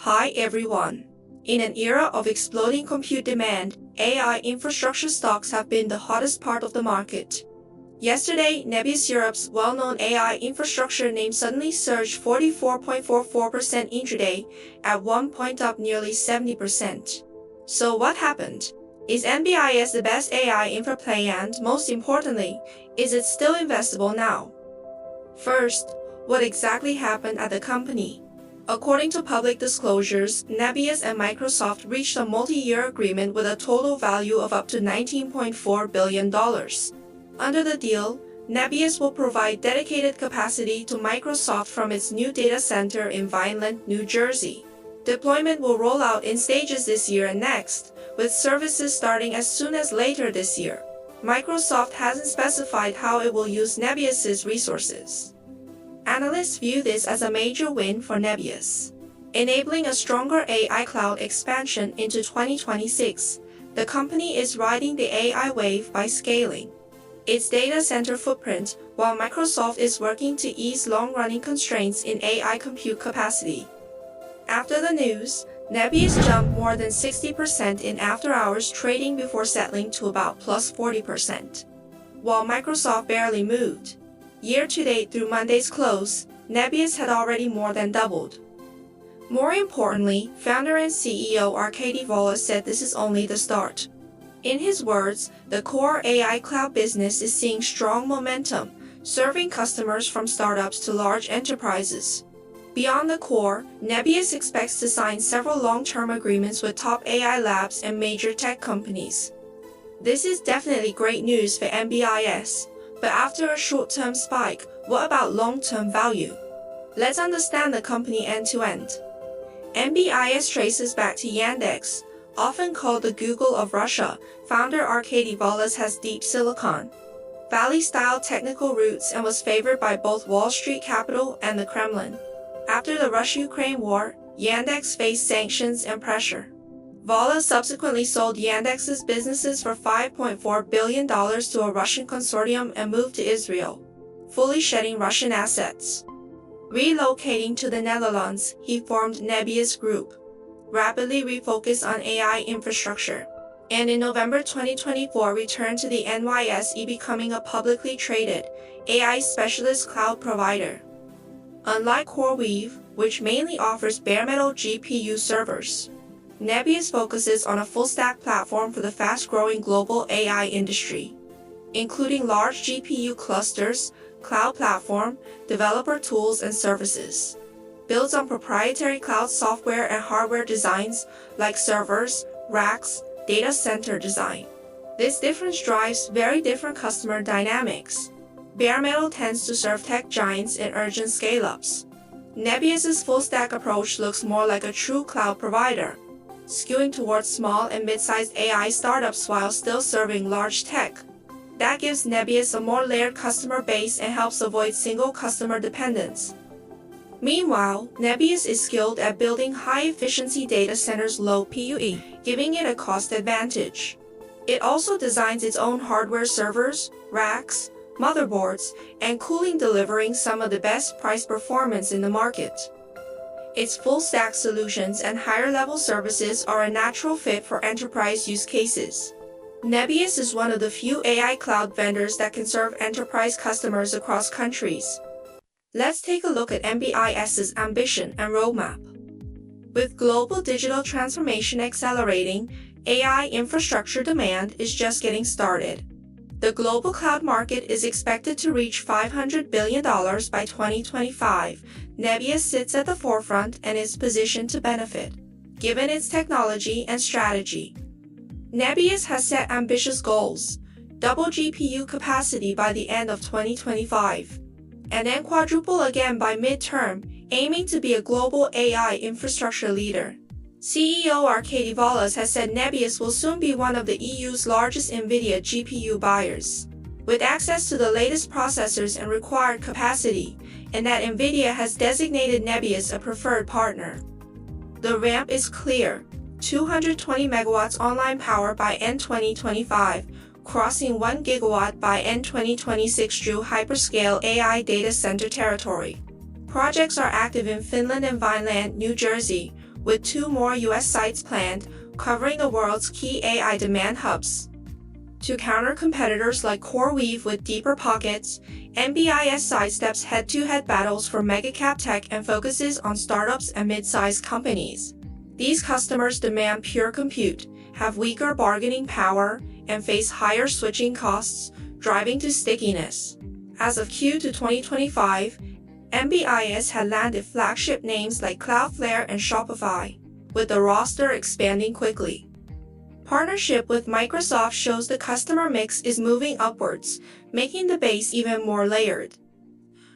Hi everyone. In an era of exploding compute demand, AI infrastructure stocks have been the hottest part of the market. Yesterday, NBIS Europe's well-known AI infrastructure name suddenly surged 44.44% intraday, at one point up nearly 70%. So what happened? Is NBIS the best AI infra play, and most importantly, is it still investable now? First, what exactly happened at the company? According to public disclosures, NBIS and Microsoft reached a multi-year agreement with a total value of up to $19.4 billion. Under the deal, NBIS will provide dedicated capacity to Microsoft from its new data center in Vineland, New Jersey. Deployment will roll out in stages this year and next, with services starting as soon as later this year. Microsoft hasn't specified how it will use NBIS's resources. Analysts view this as a major win for NBIS, enabling a stronger AI cloud expansion into 2026. The company is riding the AI wave by scaling its data center footprint, while Microsoft is working to ease long-running constraints in AI compute capacity. After the news, NBIS jumped more than 60% in after-hours trading before settling to about plus 40%, while Microsoft barely moved. Year-to-date through Monday's close, NBIS had already more than doubled. More importantly, founder and CEO Arkady Volov said this is only the start. In his words, the core AI cloud business is seeing strong momentum, serving customers from startups to large enterprises. Beyond the core, NBIS expects to sign several long-term agreements with top AI labs and major tech companies. This is definitely great news for NBIS. But after a short-term spike, what about long-term value? Let's understand the company end-to-end. NBIS traces back to Yandex, often called the Google of Russia. Founder Arkady Volov has deep Silicon Valley-style technical roots and was favored by both Wall Street capital and the Kremlin. After the Russia-Ukraine war, Yandex faced sanctions and pressure. Volov subsequently sold Yandex's businesses for $5.4 billion to a Russian consortium and moved to Israel, fully shedding Russian assets. Relocating to the Netherlands, he formed NBIS Group, rapidly refocused on AI infrastructure, and in November 2024 returned to the NYSE, becoming a publicly traded AI specialist cloud provider. Unlike CoreWeave, which mainly offers bare metal GPU servers, NBIS focuses on a full-stack platform for the fast-growing global AI industry, including large GPU clusters, cloud platform, developer tools and services. Builds on proprietary cloud software and hardware designs like servers, racks, data center design. This difference drives very different customer dynamics. Bare metal tends to serve tech giants and urgent scale-ups. NBIS's full-stack approach looks more like a true cloud provider, skewing towards small and mid-sized AI startups while still serving large tech. That gives NBIS a more layered customer base and helps avoid single customer dependence. Meanwhile, NBIS is skilled at building high-efficiency data centers low PUE, giving it a cost advantage. It also designs its own hardware servers, racks, motherboards, and cooling, delivering some of the best price performance in the market. Its full-stack solutions and higher-level services are a natural fit for enterprise use cases. NBIS is one of the few AI cloud vendors that can serve enterprise customers across countries. Let's take a look at NBIS's ambition and roadmap. With global digital transformation accelerating, AI infrastructure demand is just getting started. The global cloud market is expected to reach $500 billion by 2025. NBIS sits at the forefront and is positioned to benefit, given its technology and strategy. NBIS has set ambitious goals: double GPU capacity by the end of 2025, and then quadruple again by midterm, aiming to be a global AI infrastructure leader. CEO Arkady Volov has said NBIS will soon be one of the EU's largest NVIDIA GPU buyers, with access to the latest processors and required capacity, and that NVIDIA has designated NBIS a preferred partner. The ramp is clear: 220 megawatts online power by end 2025, crossing 1 gigawatt by end 2026 through hyperscale AI data center territory. Projects are active in Finland and Vineland, New Jersey, with 2 more U.S. sites planned, covering the world's key AI demand hubs. To counter competitors like CoreWeave with deeper pockets, NBIS sidesteps head-to-head battles for mega-cap tech and focuses on startups and mid-sized companies. These customers demand pure compute, have weaker bargaining power, and face higher switching costs, driving to stickiness. As of Q2 2025, NBIS had landed flagship names like Cloudflare and Shopify, with the roster expanding quickly. Partnership with Microsoft shows the customer mix is moving upwards, making the base even more layered.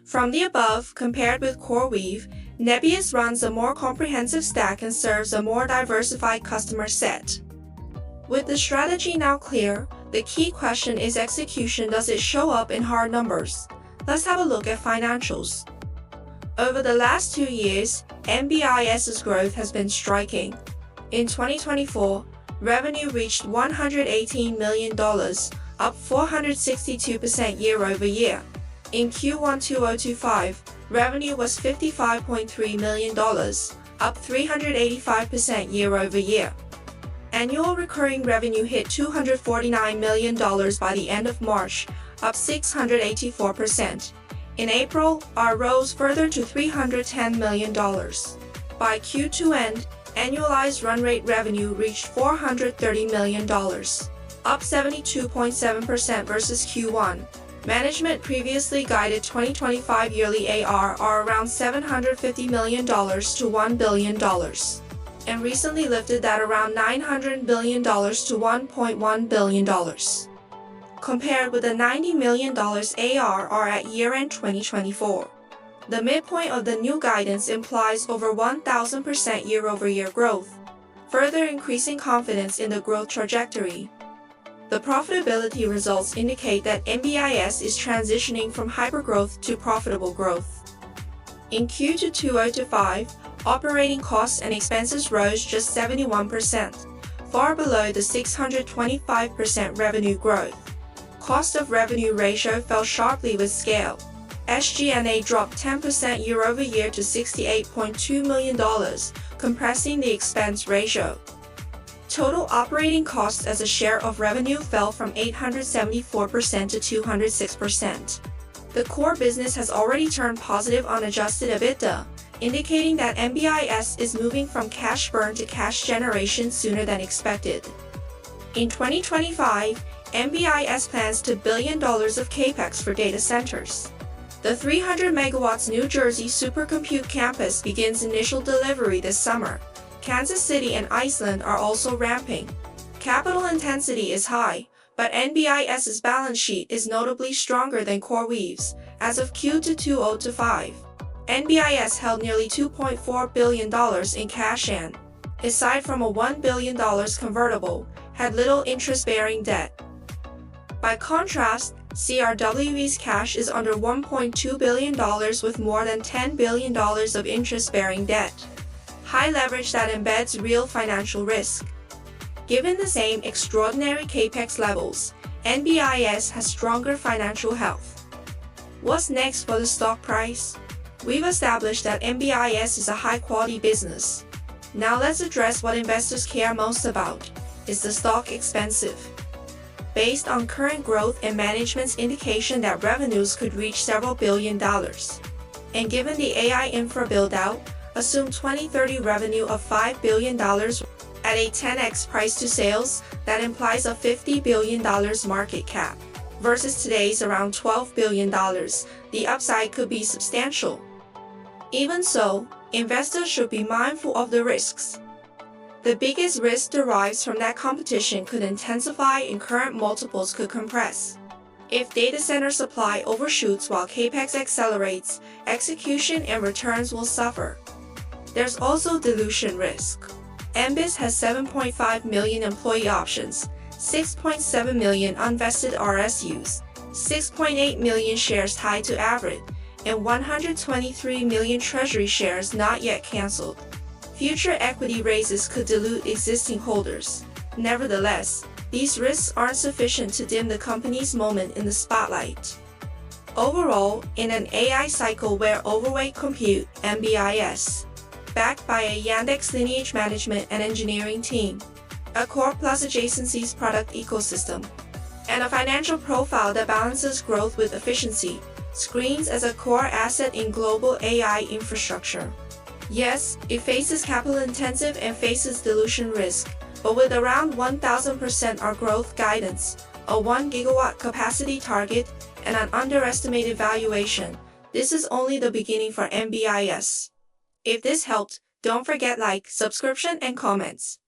From the above, compared with CoreWeave, NBIS runs a more comprehensive stack and serves a more diversified customer set. With the strategy now clear, the key question is execution. Does it show up in hard numbers? Let's have a look at financials. Over the last 2 years, NBIS's growth has been striking. In 2024, revenue reached $118 million, up 462% year-over-year. In Q1 2025, revenue was $55.3 million, up 385% year-over-year. Annual recurring revenue hit $249 million by the end of March, up 684%. In April, it rose further to $310 million. By Q2 end, annualized run rate revenue reached $430 million, up 72.7% versus Q1. Management previously guided 2025 yearly ARR around $750 million to $1 billion, and recently lifted that around $900 million to $1.1 billion. Compared with the $90 million ARR at year-end 2024. The midpoint of the new guidance implies over 1,000% year-over-year growth, further increasing confidence in the growth trajectory. The profitability results indicate that NBIS is transitioning from hypergrowth to profitable growth. In Q2 2025, operating costs and expenses rose just 71%, far below the 625% revenue growth. Cost of revenue ratio fell sharply with scale. SG&A dropped 10% year-over-year to $68.2 million, compressing the expense ratio. Total operating costs as a share of revenue fell from 874% to 206%. The core business has already turned positive on adjusted EBITDA, indicating that NBIS is moving from cash burn to cash generation sooner than expected. In 2025, NBIS plans $2 billion of capex for data centers. The 300 MW New Jersey supercompute campus begins initial delivery this summer. Kansas City and Iceland are also ramping. Capital intensity is high, but NBIS's balance sheet is notably stronger than CoreWeave's. As of Q2 2025, NBIS held nearly $2.4 billion in cash and, aside from a $1 billion convertible, had little interest-bearing debt. By contrast, CRWE's cash is under $1.2 billion with more than $10 billion of interest-bearing debt. High leverage that embeds real financial risk. Given the same extraordinary capex levels, NBIS has stronger financial health. What's next for the stock price? We've established that NBIS is a high-quality business. Now let's address what investors care most about. Is the stock expensive? Based on current growth and management's indication that revenues could reach several $billion, and given the AI infra build-out, assume 2030 revenue of $5 billion at a 10x price to sales, that implies a $50 billion market cap, versus today's around $12 billion, the upside could be substantial. Even so, investors should be mindful of the risks. The biggest risk derives from that competition could intensify and current multiples could compress. If data center supply overshoots while capex accelerates, execution and returns will suffer. There's also dilution risk. NBIS has 7.5 million employee options, 6.7 million unvested RSUs, 6.8 million shares tied to average, and 123 million treasury shares not yet canceled. Future equity raises could dilute existing holders. Nevertheless, these risks aren't sufficient to dim the company's moment in the spotlight. Overall, in an AI cycle where overweight compute, NBIS backed by a Yandex lineage management and engineering team, a core plus adjacencies product ecosystem, and a financial profile that balances growth with efficiency, screens as a core asset in global AI infrastructure. Yes, it faces capital-intensive and faces dilution risk, but with around 1,000% our growth guidance, a 1 gigawatt capacity target, and an underestimated valuation, this is only the beginning for NBIS. If this helped, don't forget like, subscription, and comments.